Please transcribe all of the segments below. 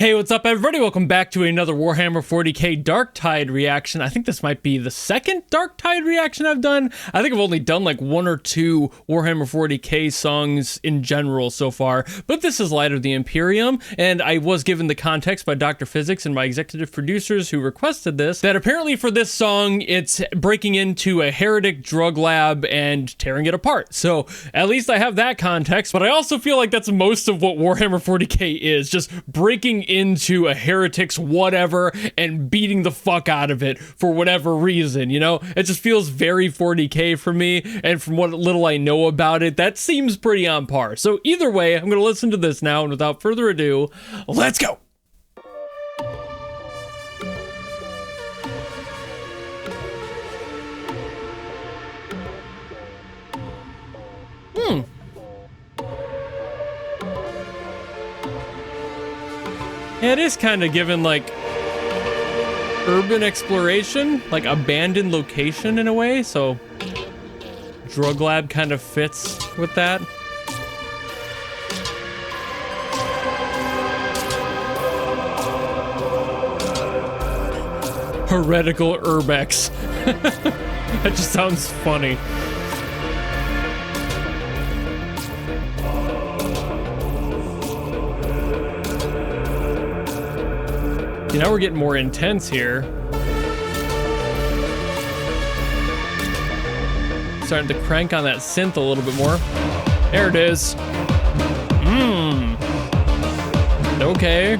Hey, what's up everybody? Welcome back to another Warhammer 40k Darktide reaction. I think this might be the second Darktide reaction I've done. I think I've only done like one or two Warhammer 40k songs in general so far, but this is Light of the Imperium, and I was given the context by Dr. Physics and my executive producers who requested this, that apparently for this song, it's breaking into a heretic drug lab and tearing it apart. So at least I have that context, but I also feel like that's most of what Warhammer 40k is, just breaking into a heretic's whatever and beating the fuck out of it for whatever reason, you know? It just feels very 40k for me, and from what little I know about it, that seems pretty on par. So either way, I'm gonna listen to this now, and without further ado, let's go! Yeah, it is kind of given like urban exploration, like abandoned location in a way, so drug lab kind of fits with that. Heretical urbex. That just sounds funny. Now we're getting more intense here. Starting to crank on that synth a little bit more. There it is. Okay.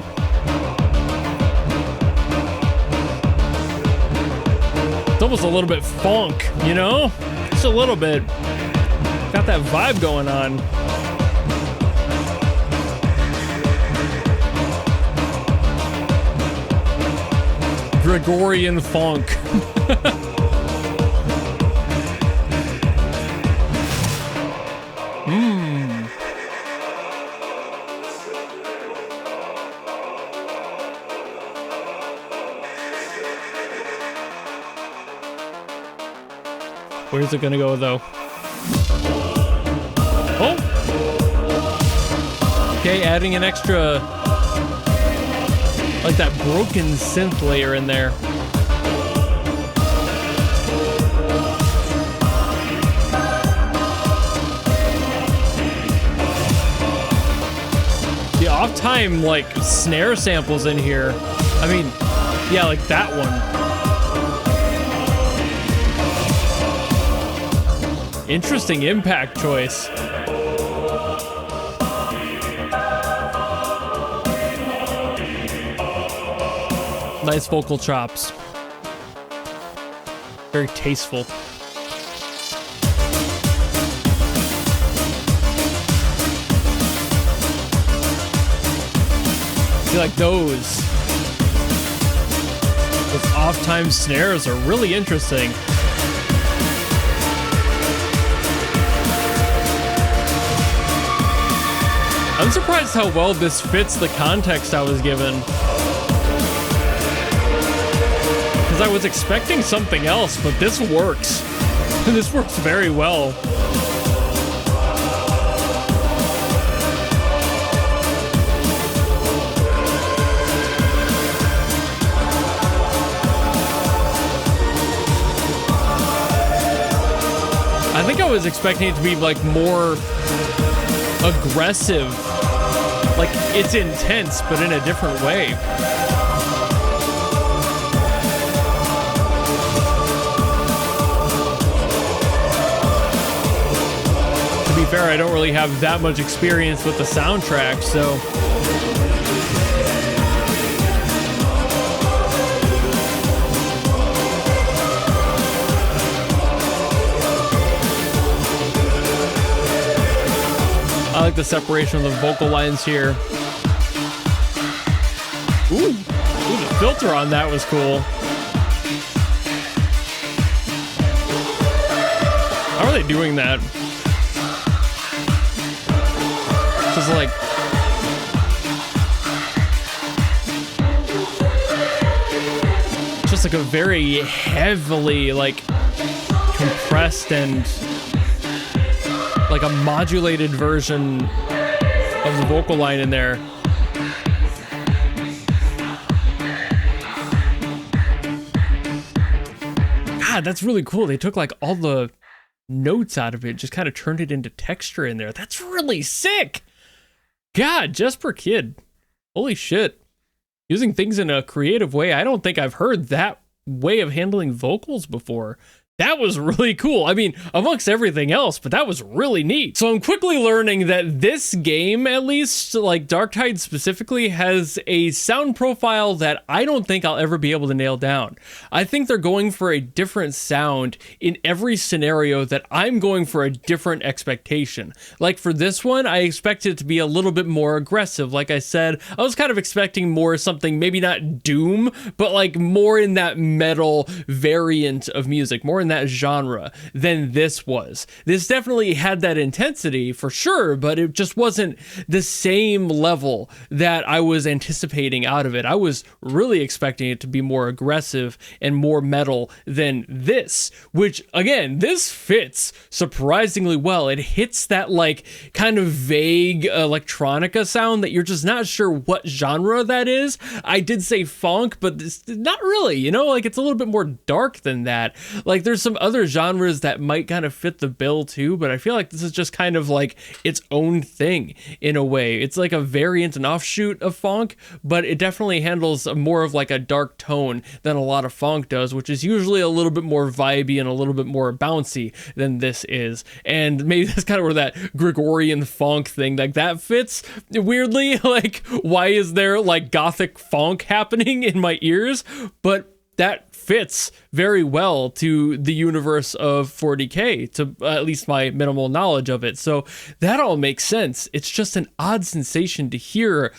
It's almost a little bit funk, you know? Just a little bit. Got that vibe going on. Gregorian funk. Where's it gonna go though? Oh! Okay, adding an extra, like that broken synth layer in there. The off-time, like, snare samples in here. I mean, yeah, like that one. Interesting impact choice. Nice vocal chops. Very tasteful. I feel like those off-time snares are really interesting. I'm surprised how well this fits the context I was given. I was expecting something else, but this works. This works very well. I think I was expecting it to be like more aggressive. Like it's intense, but in a different way. To be fair, I don't really have that much experience with the soundtrack, so I like the separation of the vocal lines here. Ooh, the filter on that was cool. How are they doing that? Just like a very heavily like compressed and like a modulated version of the vocal line in there. God, that's really cool. They took like all the notes out of it, just kind of turned it into texture in there. That's really sick. God, Jesper Kid. Holy shit. Using things in a creative way. I don't think I've heard that way of handling vocals before. That was really cool. I mean, amongst everything else, but that was really neat. So I'm quickly learning that this game, at least, like Darktide specifically, has a sound profile that I don't think I'll ever be able to nail down. I think they're going for a different sound in every scenario that I'm going for a different expectation. Like for this one, I expect it to be a little bit more aggressive. Like I said, I was kind of expecting more something, maybe not doom, but like more in that metal variant of music, more in that genre than this was. This definitely had that intensity for sure, but it just wasn't the same level that I was anticipating out of it. I was really expecting it to be more aggressive and more metal than this, which again, this fits surprisingly well. It hits that like kind of vague electronica sound that you're just not sure what genre that is. I did say funk, but it's not really, you know, like it's a little bit more dark than that. Like there's some other genres that might kind of fit the bill too, but I feel like this is just kind of like its own thing in a way. It's like a variant and offshoot of funk, but it definitely handles more of like a dark tone than a lot of funk does, which is usually a little bit more vibey and a little bit more bouncy than this is. And maybe that's kind of where that Gregorian funk thing, like that fits weirdly. Like, why is there like gothic funk happening in my ears? But that fits very well to the universe of 40K, to at least my minimal knowledge of it. So that all makes sense. It's just an odd sensation to hear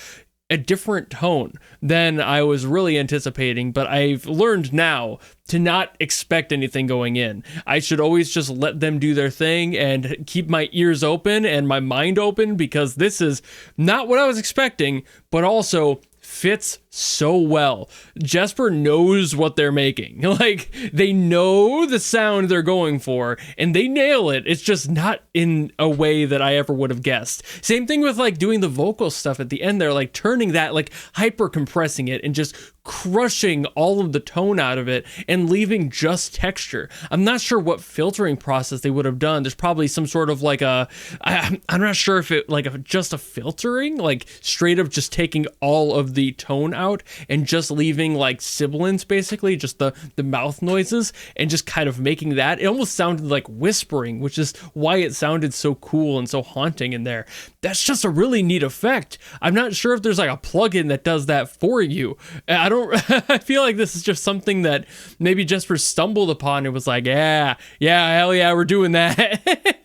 a different tone than I was really anticipating, but I've learned now to not expect anything going in. I should always just let them do their thing and keep my ears open and my mind open, because this is not what I was expecting, but also fits so well. Jesper knows what they're making. Like, they know the sound they're going for and they nail it. It's just not in a way that I ever would have guessed. Same thing with like doing the vocal stuff at the end there, like turning that, like hyper compressing it and just crushing all of the tone out of it and leaving just texture. I'm not sure what filtering process they would have done. There's probably some sort of like I'm not sure if it like just a filtering, like straight up just taking all of the tone out and just leaving like sibilance, basically just the mouth noises, and just kind of making that. It almost sounded like whispering, which is why it sounded so cool and so haunting in there. That's just a really neat effect. I'm not sure if there's like a plugin that does that for you. I feel like this is just something that maybe Jesper stumbled upon and was like, yeah, hell yeah, we're doing that.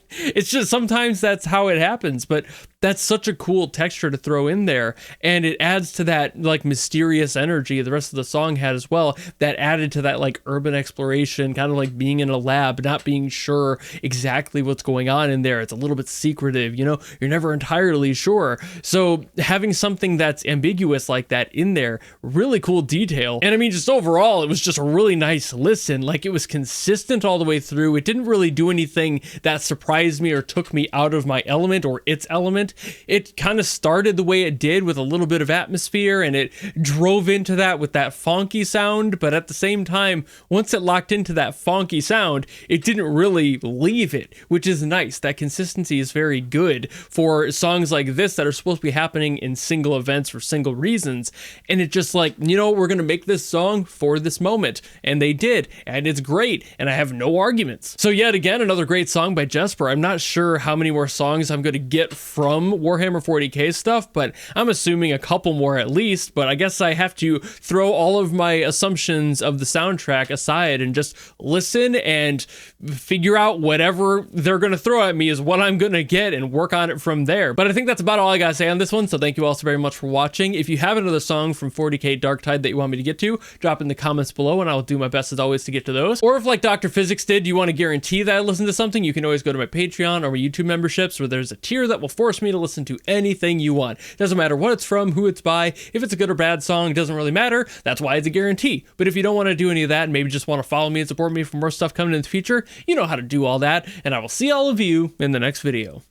It's just sometimes that's how it happens, but that's such a cool texture to throw in there, and it adds to that like mysterious energy the rest of the song had as well, that added to that like urban exploration, kind of like being in a lab, not being sure exactly what's going on in there. It's a little bit secretive, you know, you're never entirely sure. So having something that's ambiguous like that in there, really cool detail. And I mean, just overall, it was just a really nice listen. Like, it was consistent all the way through. It didn't really do anything that surprised me or took me out of my element or its element. It kind of started the way it did with a little bit of atmosphere, and it drove into that with that funky sound, but at the same time, once it locked into that funky sound, it didn't really leave it, which is nice. That consistency is very good for songs like this that are supposed to be happening in single events for single reasons, and it just like, you know, we're gonna make this song for this moment, and they did, and it's great, and I have no arguments. So yet again, another great song by Jesper. I'm not sure how many more songs I'm gonna get from Warhammer 40K stuff, but I'm assuming a couple more at least. But I guess I have to throw all of my assumptions of the soundtrack aside and just listen and figure out whatever they're going to throw at me is what I'm going to get and work on it from there. But I think that's about all I got to say on this one, so thank you all so very much for watching. If you have another song from 40K Darktide that you want me to get to, drop in the comments below and I'll do my best as always to get to those. Or if, like Dr. Physics did, you want to guarantee that I listen to something, you can always go to my Patreon or my YouTube memberships, where there's a tier that will force me to listen to anything you want. Doesn't matter what it's from, who it's by, if it's a good or bad song, doesn't really matter. That's why it's a guarantee. But if you don't want to do any of that and maybe just want to follow me and support me for more stuff coming in the future, you know how to do all that, and I will see all of you in the next video.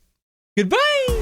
Goodbye!